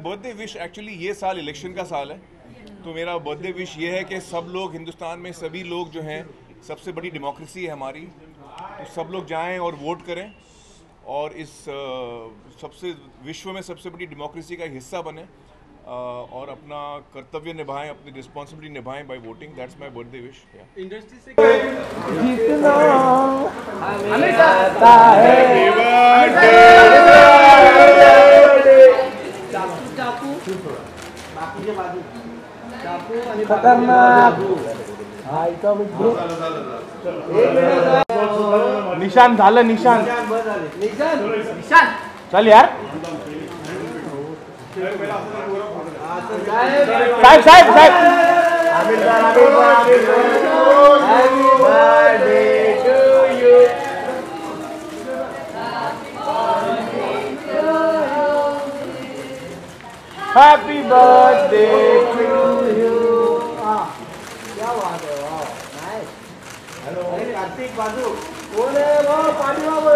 Birthday wish actually ये साल election का साल है, तो मेरा बर्थडे विश ये है कि सब लोग हिंदुस्तान में सभी लोग जो हैं, सबसे बड़ी डेमोक्रेसी है हमारी, तो सब लोग जाएं और वोट करें और इस सबसे विश्व में सबसे बड़ी डेमोक्रेसी का हिस्सा बने और अपना कर्तव्य निभाएं, अपनी रिस्पॉन्सिबिलिटी निभाएं by voting. That's my birthday wish. Industry से निशान झालं, निशान चल यार साहेब साहेब साहेब हैप्पी बर्थडे टू यू। क्या बात है, वाह नाइस। हेलो कार्तिक बाजू बोले वो पानी बाबू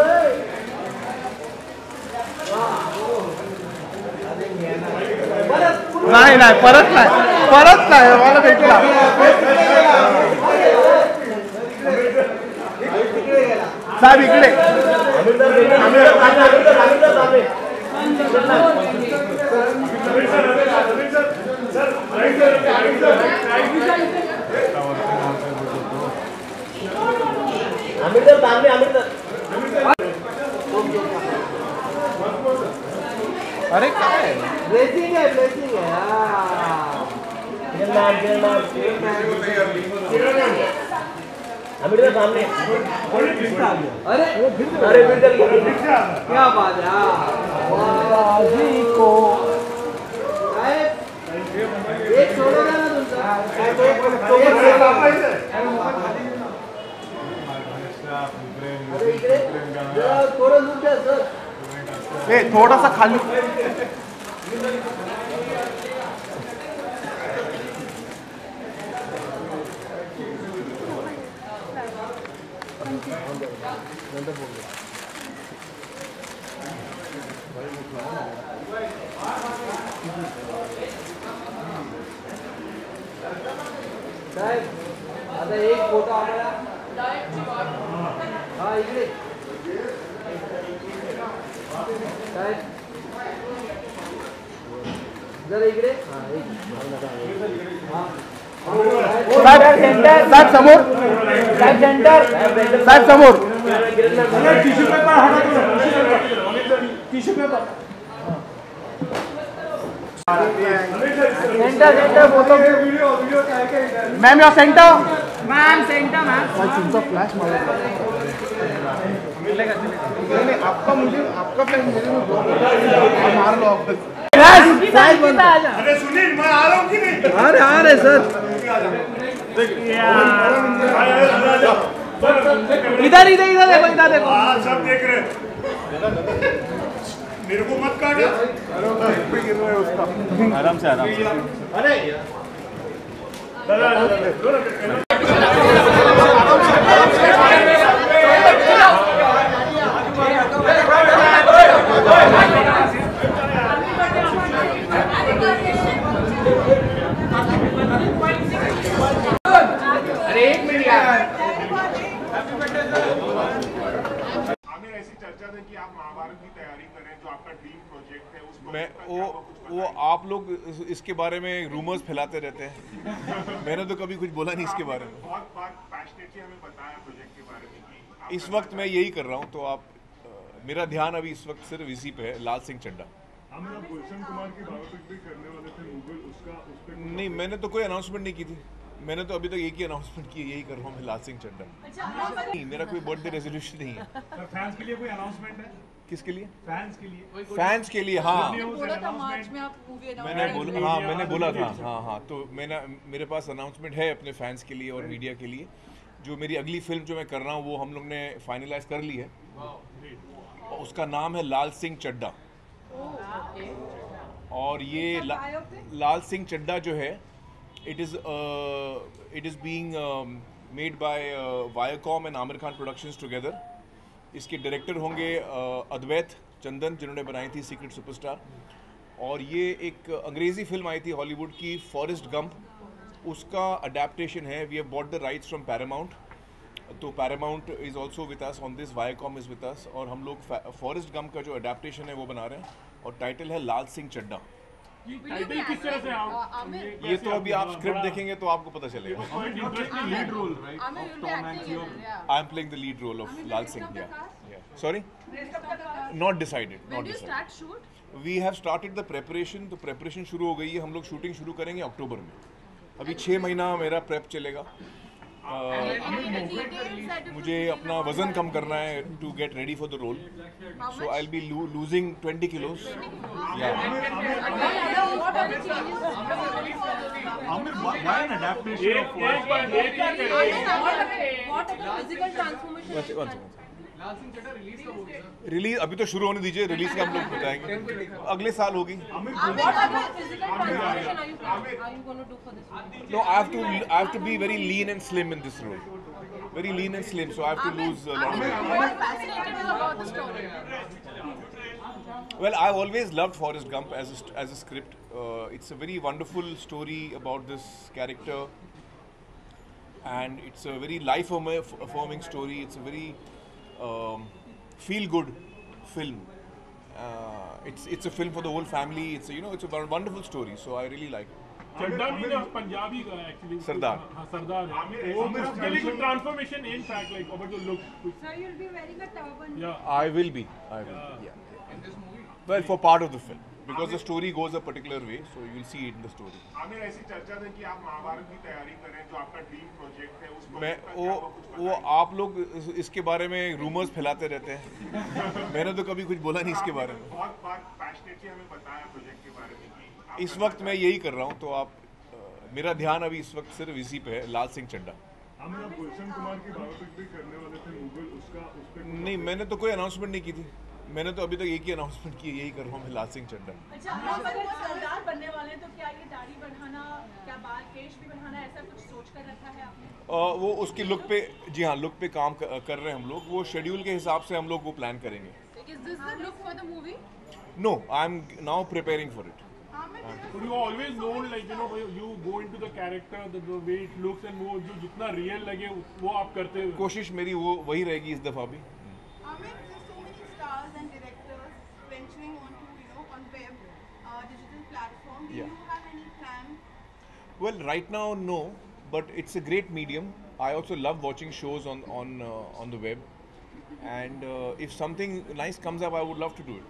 नाही नाही परत नाही मला भेटला साहेब इकडे अरे काय ब्लेसिंग है अमित सामने। अरे क्या बात है को एक छोड़ेगा ना तुमचा थोडं सर थोडासा खाली साहेब आता एक फोटो आम्हाला हा इकडे साहेब जरा इकडे साहेब सेंटर साहेब समोर साहेब सेंटर साहेब समोर tissue paper tissue paper centre photo video ma'am your centre ma'am तुमचा फ्लैश नहीं आपका मुझे आपका फ्लैश मेरे में मार लो आप। अरे सुनील मैं आ रहा हूँ कि नहीं? आ रहे सर इधर देखो सब देख रहे मेरे को मत काटो। आराम से अरे एक मिनट यार ऐसी चर्चा थी कि आप महाभारत की तैयारी करें, जो आपका ड्रीम प्रोजेक्ट है उसमें वो आप लोग इसके बारे में रूमर्स फैलाते रहते हैं। मैंने तो कभी कुछ बोला नहीं इसके बारे में। बहुत पैशनेटली हमें बताया प्रोजेक्ट के बारे में कि इस वक्त मैं यही कर रहा हूँ, तो आप मेरा ध्यान अभी इस वक्त सिर्फ इसी पे है, लाल सिंह चड्ढा। गुलशन कुमार की बायोपिक भी करने वाले थे मुगल, उसका नहीं, मैंने तो कोई अनाउंसमेंट नहीं की थी। मैंने तो अभी तक एक ही अनाउंसमेंट की, यही कर रहा हूँ मैं, लाल सिंह चड्ढा। नहीं, मेरा कोई बर्थडे रेजोल्यूशन नहीं है। फैंस के लिए कोई अनाउंसमेंट है? किसके लिए? फैंस के लिए। फैंस के लिए हाँ, मैंने बोला था हाँ, तो मेरे पास अनाउंसमेंट है अपने फैंस के लिए और मीडिया के लिए। जो मेरी अगली फिल्म जो मैं कर रहा हूँ वो हम लोग ने फाइनलाइज कर ली है, उसका नाम है लाल सिंह चड्ढा। और ये लाल सिंह चड्ढा जो है, it is being made by Viacom and Aamir Khan productions together. इसके डायरेक्टर होंगे अद्वैत चंदन, जिन्होंने बनाई थी सीक्रेट सुपरस्टार, और ये एक अंग्रेज़ी फिल्म आई थी हॉलीवुड की फॉरेस्ट गंप, उसका अडेप्टेशन है. We have bought the rights from Paramount. तो Paramount is also with us on this, Viacom is with us, और हम लोग फॉरेस्ट गंप का जो अडेप्टेशन है वो बना रहे हैं और टाइटल है लाल सिंह चड्ढा. टाइटल किस तरह से आप ये तो अभी आप स्क्रिप्ट देखेंगे तो आपको पता चलेगा. Lead role right I am playing the lead role of Lal Singh. Sorry, not decided, not decided. We have started the preparation. तो प्रेपरेशन शुरू हो गई है. हम लोग शूटिंग शुरू करेंगे अक्टूबर में. अभी 6 महीना मेरा प्रेप चलेगा. मुझे अपना वजन कम करना है to get ready for the role. So I will be losing 20 kilos. Aamir, why an adaptation of release अभी तो शुरू होने दीजिए. रिलीज का हम लोग बताएंगे, अगले साल होगी. No, I have to be very lean and slim in this role. Very lean and slim, so I have to lose a lot of weight. Well, I've always loved Forrest Gump as a script. It's a very wonderful story about this character, and it's a very life-affirming story. It's a very feel-good film. It's a film for the whole family. It's a wonderful story. So I really like it. Chadha भी ना पंजाबी का actually सरदार. हाँ, सरदार है. वो basically कुछ transformation in fact like about the look. Sir, you'll be wearing a turban. Yeah. I will be. Yeah. Well, for part of the film, because the story goes a particular way, so you'll see it in the story. Aamir, ऐसी चर्चा है कि आप महाभारत की तैयारी कर रहे हैं, जो आपका ड्रीम प्रोजेक्ट है, उस मैं प्रोजेक्ट का क्या हुआ, कुछ वो आप लोग इसके बारे में रूमर्स फैलाते रहते हैं. मैंने तो कभी कुछ बोला नहीं इसके बारे में. बहुत बार पैशनेटली हमें बताया प्रोजेक्ट के बारे में कि आप इस वक्त मैं यही कर रहा हूँ. तो आप मेरा ध्यान अभी इस वक्त सिर्फ इसी पे है, लाल सिंह चड्ढा. आमिर, आप गुलशन कुमार की बायोपिक भी करने वाले थे मुगल, उस पे नहीं, मैंने तो कोई अनाउंसमेंट नहीं की थी. मैंने तो अभी तक एक ही अनाउंसमेंट की है, यही कर रहा हूँ मैं, लाल सिंह चड्ढा. अच्छा, आप अगर वो सरदार बनने वाले हैं तो क्या ये दाढ़ी बढ़ाना, क्या बाल केश भी बढ़ाना, ऐसा कुछ सोच कर रखा है आपने? वो उसके लुक पे, जी हाँ, लुक पे काम कर रहे हैं हम लोग. वो शेड्यूल के हिसाब से हम लोग वो प्लान करेंगे. Is this the look for the movie? No, I am now preparing for it. But you always known like you go into the character, the way it looks and वो जो जितना real लगे वो आप करते हो. कोशिश मेरी वही रहेगी इस दफ़ा भी. Amir, there's so many stars and directors venturing onto, on web, digital platform. Do Yeah. you have any plan? Well, right now, no, but it's a great medium. I also love watching shows on the web, and if something nice comes up, I would love to do it.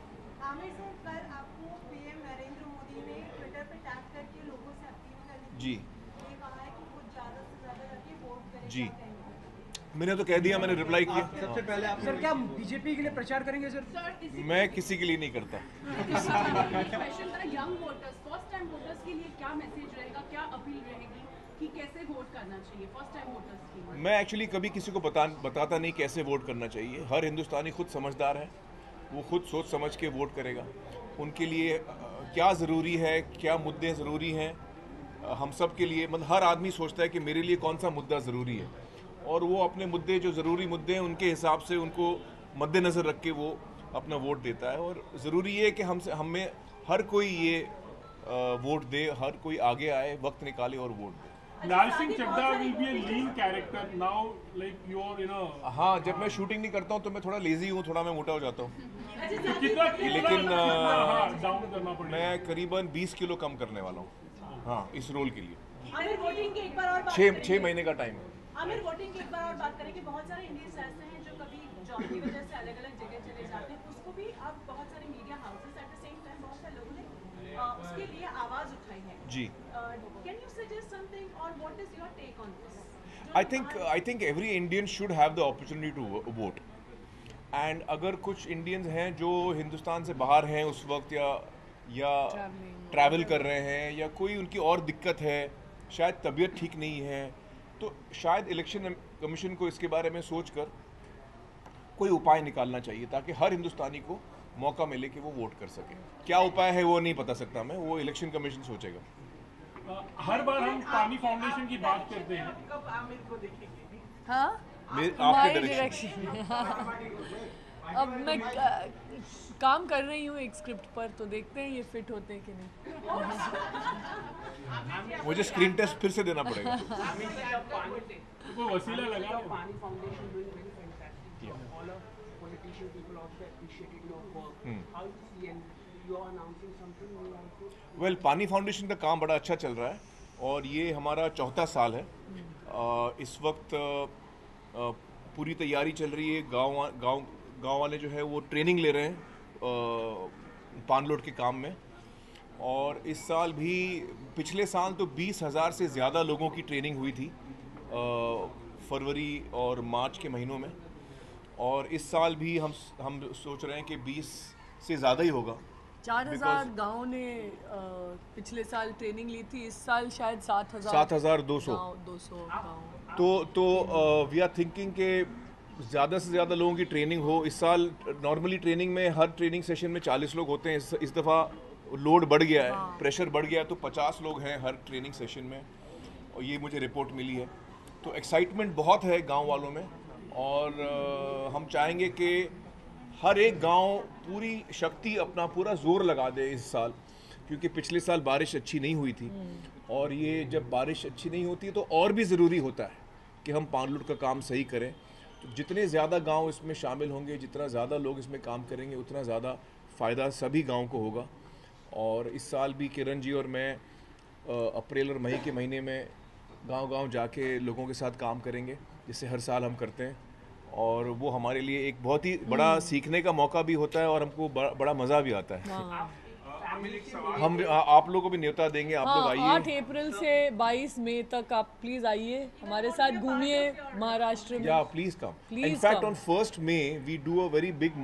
Aamir sir, कल आपको PM Narendra Modi ने Twitter पे tag करके लोगों से appeal करने जी. ये कहा है कि वो ज़्यादा से ज़्यादा करके वोट करें. जी. क्या कहेंगे? मैंने तो कह दिया, मैंने रिप्लाई किया. सबसे पहले आप सर क्या बीजेपी के लिए प्रचार करेंगे सर? मैं किसी के लिए नहीं करता. Young voters, first time voters के लिए क्या मैसेज रहेगा, क्या अपील रहेगी कि कैसे वोट करना चाहिए फर्स्ट टाइम वोटर्स के लिए? मैं एक्चुअली कभी किसी को बताता नहीं कैसे वोट करना चाहिए. हर हिंदुस्तानी खुद समझदार है, वो खुद सोच समझ के वोट करेगा. उनके लिए क्या ज़रूरी है, क्या मुद्दे ज़रूरी हैं, हम सब के लिए, मतलब हर आदमी सोचता है कि मेरे लिए कौन सा मुद्दा ज़रूरी है, और वो अपने मुद्दे, जो ज़रूरी मुद्दे हैं, उनके हिसाब से उनको मद्देनज़र रख के वो अपना वोट देता है. और ज़रूरी है कि हमें हर कोई ये वोट दे, हर कोई आगे आए, वक्त निकाले और वोट दे. Lal Singh Chaddha will be a lean character now, like you're हाँ, जब मैं शूटिंग नहीं करता हूँ तो मैं थोड़ा लेजी हूँ, थोड़ा मैं मोटा हो जाता हूँ. लेकिन डाउन करना पड़ेगा. मैं करीबन 20 किलो कम करने वाला हूँ. हाँ, इस रोल के लिए. आमिर, वोटिंग की एक बार और बात 6 महीने का टाइम है. आमिर, वोटिंग की एक बार और बात करें कि बहुत सारे इंडियंस ऐसे हैं जो कभी जॉब की वजह से अलग अलग जगह चले जाते हैं, उसको भी अब बहुत सारे media houses at the same time बहुत सारे लोगों ने उसके लिए आवाज़ उठाई है. जी. कैन यू सजेस्ट समथिंग और what is your take on this? I think every Indian should have the opportunity to vote. And अगर कुछ इंडियंस हैं जो हिंदुस्तान से बाहर हैं उस वक्त, या ट्रैवल कर रहे हैं, या कोई उनकी और दिक्कत है, शायद तबीयत ठीक नहीं है, तो शायद इलेक्शन कमीशन को इसके बारे में सोचकर कोई उपाय निकालना चाहिए ताकि हर हिंदुस्तानी को मौका मिले कि वो वोट कर सके. क्या उपाय है वो नहीं बता सकता मैं, वो इलेक्शन कमीशन सोचेगा. हर बार हम पानी फाउंडेशन की बात करते हैं. हाँ, आपके डायरेक्शन. अब मैं काम कर रही हूँ एक स्क्रिप्ट पर, तो देखते हैं ये फिट होते हैं कि नहीं। मुझे स्क्रीन टेस्ट फिर से देना पड़ेगा। कोई वसीला लगा पानी foundation doing very fantastic. All of politician people also appreciated your work. How you see and you are announcing something new also. Well पानी फाउंडेशन का काम बड़ा अच्छा चल रहा है और ये हमारा 4था साल है। इस वक्त पूरी तैयारी चल रही है। गांव वाले जो है वो ट्रेनिंग ले रहे हैं पान लोड के काम में, और इस साल भी पिछले साल तो 20,000 से ज़्यादा लोगों की ट्रेनिंग हुई थी फरवरी और मार्च के महीनों में, और इस साल भी हम सोच रहे हैं कि 20 से ज़्यादा ही होगा। 4,000 गाँव ने पिछले साल ट्रेनिंग ली थी, इस साल शायद 7,200 गाँव। तो वी आर थिंकिंग के ज़्यादा से ज़्यादा लोगों की ट्रेनिंग हो। इस साल नॉर्मली ट्रेनिंग में हर ट्रेनिंग सेशन में 40 लोग होते हैं, इस दफ़ा लोड बढ़ गया है, प्रेशर बढ़ गया है, तो 50 लोग हैं हर ट्रेनिंग सेशन में, और ये मुझे रिपोर्ट मिली है। तो एक्साइटमेंट बहुत है गांव वालों में, और हम चाहेंगे कि हर एक गांव पूरी शक्ति अपना पूरा जोर लगा दे इस साल, क्योंकि पिछले साल बारिश अच्छी नहीं हुई थी, और ये जब बारिश अच्छी नहीं होती है तो और भी ज़रूरी होता है कि हम पान लोड का काम सही करें। तो जितने ज़्यादा गांव इसमें शामिल होंगे, जितना ज़्यादा लोग इसमें काम करेंगे, उतना ज़्यादा फ़ायदा सभी गाँव को होगा। और इस साल भी किरण जी और मैं अप्रैल और मई के महीने में गांव-गांव जाके लोगों के साथ काम करेंगे, जिससे हर साल हम करते हैं, और वो हमारे लिए एक बहुत ही बड़ा सीखने का मौका भी होता है, और हमको बड़ा मज़ा भी आता है। हम आप लोगों को भी न्योता देंगे, आप लोग आइए। 8 अप्रैल से 22 मई तक आप प्लीज आइए, हमारे साथ घूमिए महाराष्ट्र में। या please come. In fact on 1st May we do a very big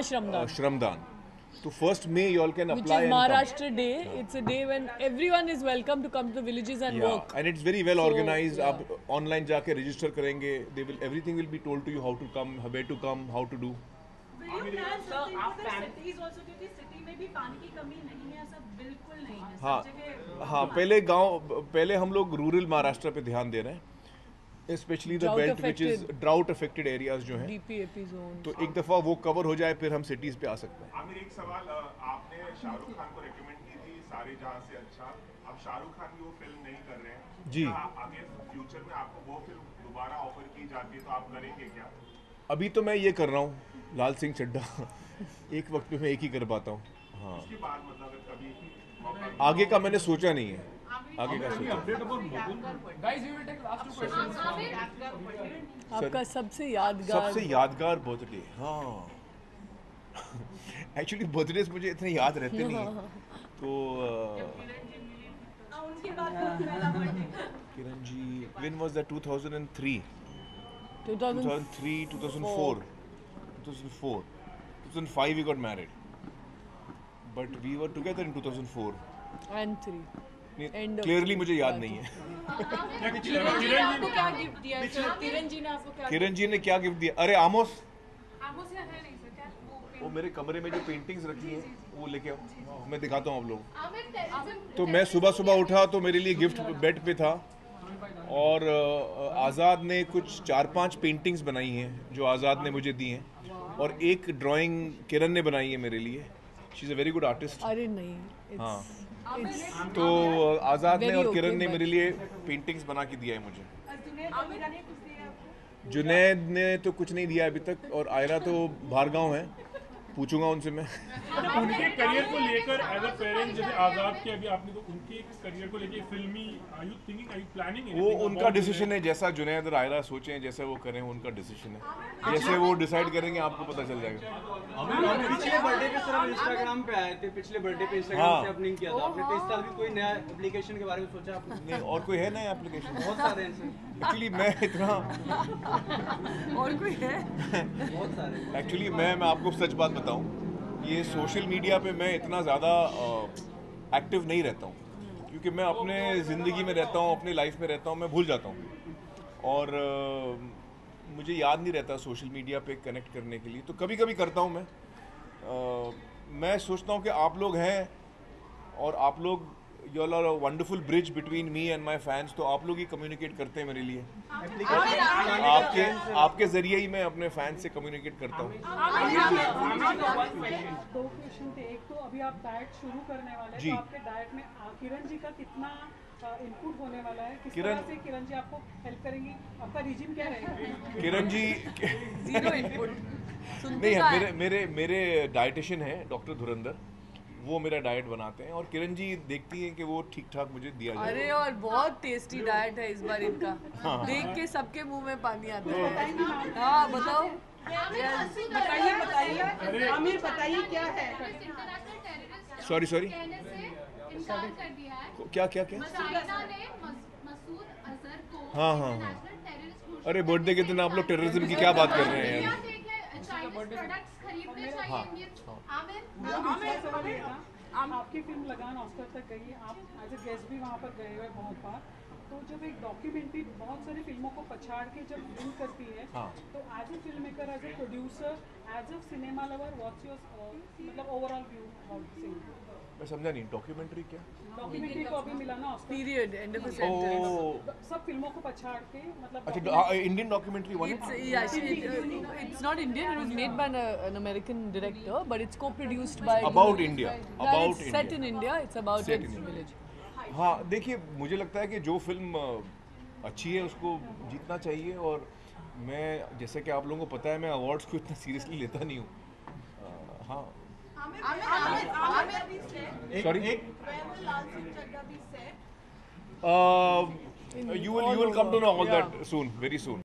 shramdaan. So 1st May you all can apply, which is Maharashtra Day. It's a day when everyone is welcome to come to the villages and work. And it's very well organized. आप online जाके register करेंगे, everything will be told to you how to come, where to come, how to do. Will you plan something for the cities also, क्योंकि city में भी पानी की कमी नहीं है, ऐसा बिल्कुल नहीं है। हाँ, पहले हम लोग रूरल महाराष्ट्र पे ध्यान दे रहे हैं, specially the belt which is drought affected areas जो हैं, DPAP जोन। तो एक दफ़ा वो कवर हो जाए, फिर हम सिटीज़ पे आ सकते हैं। आमिर, एक सवाल, आपने शाहरुख खान को रेकमेंड की थी सारे जहां से अच्छा, अब शाहरुख खान की वो फिल्म नहीं कर रहे हैं जी, आगे फ्यूचर में आपको वो फिल्म दोबारा ऑफर की जाती है तो आप करेंगे क्या? अभी तो मैं ये कर रहा हूँ, लाल सिंह चड्ढा एक वक्त पे मैं एक ही कर पाता हूँ। हाँ, उसके बाद मतलब कभी आगे का मैंने सोचा नहीं है, आगे का सोचा। आपका सबसे यादगार बर्थडे? हाँ एक्चुअली बर्थडेज मुझे इतने याद रहते नहीं हैं, तो Kiran ji, when was that? 2003, 2004, 2005 we got married, but we were together in 2004 and 3. Clearly मुझे याद नहीं है। किरण जी ने क्या गिफ्ट दिया? अरे आमोस वो मेरे कमरे में जो पेंटिंग्स रखी हैं वो लेके आओ, मैं दिखाता हूँ आप लोगों। तो मैं सुबह उठा तो मेरे लिए गिफ्ट बेड पे था, और आज़ाद ने कुछ 4-5 पेंटिंग्स बनाई हैं जो आज़ाद ने मुझे दी हैं, और एक ड्राइंग किरण ने बनाई है मेरे लिए। She is a very good artist. अरे नहीं, हाँ, तो आज़ाद ने और किरण ने मेरे लिए पेंटिंग्स बना के दिया है मुझे। जुनैद ने तो कुछ नहीं दिया अभी तक, और आयरा तो बाहर गाँव है, पूछूंगा उनसे मैं। उनके करियर को लेकर एज अ पेरेंट, जैसे आज़ाद के अभी आपने तो उनके करियर को लेकर फिल्मी, are you thinking, are you planning? वो उनका डिसीजन है, जैसा जुनैद और आयरा सोचें, जैसा वो करें, उनका डिसीजन है। जैसे वो डिसाइड करेंगे आपको पता चल जाएगा। पिछले बर्थडे पे सिर्फ इंस्टाग्राम पे आए थे, पिछले बर्थडे पे इंस्टाग्राम से अपलिंक किया था आपने, तो इस साल भी कोई नया एप्लीकेशन के बारे में सोचा आपने? नहीं, और कोई है नया एप्लीकेशन? बहुत सारे हैं सर। एक्चुअली मैं इतना और कोई है? बहुत सारे। एक्चुअली मैं आपको सच बात बताऊं, ये सोशल मीडिया पे मैं इतना ज़्यादा एक्टिव नहीं रहता हूँ, क्योंकि मैं अपने ज़िंदगी में रहता हूँ, अपनी लाइफ में रहता हूँ, मैं भूल जाता हूँ, और मुझे याद नहीं रहता सोशल मीडिया पे कनेक्ट करने के लिए। तो कभी कभी करता हूँ मैं सोचता हूँ कि आप लोग हैं और आप लोग you all are a wonderful bridge between me and my fans, तो आप लोग ही कम्युनिकेट करते हैं मेरे लिए। आपके जरिए ही मैं अपने फैंस से कम्युनिकेट करता हूँ। 2 क्वेश्चन थे। एक तो अभी आप डाइट शुरू करने वाले हैं, तो आपके डाइट में किरण जी का कितना इनपुट होने वाला है? किस तरह से किरण जी आपको हेल्प करेंगी? आपका रिजिम क्या रहेगा? किरण जी जीरो इनपुट नहीं है, मेरे डाइटिशियन है डॉक्टर धुरंधर, वो मेरा डाइट बनाते हैं और किरण जी देखती हैं कि वो ठीक ठाक मुझे दिया जाए। अरे और बहुत टेस्टी डाइट है इस बार इनका, देख के सबके मुंह में पानी आता है। हाँ बताओ, बताइए आमिर, बताइए क्या है? सॉरी इनकार कर दिया है। क्या चाइना ने मसूद अजहर को हाँ इंटरनेशनल टेररिस्ट। अरे बर्थडे के दिन आप लोग टेररिज्म की क्या बात कर रहे हैं यार? आपकी फिल्म लगान ऑस्कर तक गई, आप एज ए गेस्ट भी वहाँ पर गए हुए बहुत बार। तो जब एक डॉक्यूमेंट्री बहुत सारी फिल्मों को पछाड़ के जब फिल्म करती है, तो as a film maker, as a producer, as a cinema lover, what's your मतलब ओवरऑल व्यू अबाउट फिल्म? मैं समझा नहीं, डॉक्यूमेंट्री क्या? डॉक्यूमेंट्री को अभी मिला ना Oscar period end of a sentence, सब फिल्मों को पछाड़ के, मतलब अच्छा Indian documentary one? it's not Indian, it was made by an American director, but it's co-produced by about India, it's set in India, it's about its village. हाँ देखिए, मुझे लगता है कि जो फिल्म अच्छी है उसको जीतना चाहिए, और मैं जैसे कि आप लोगों को पता है मैं अवार्ड्स को इतना सीरियसली लेता नहीं हूँ। हाँ sorry, you will come to know all that soon, very soon.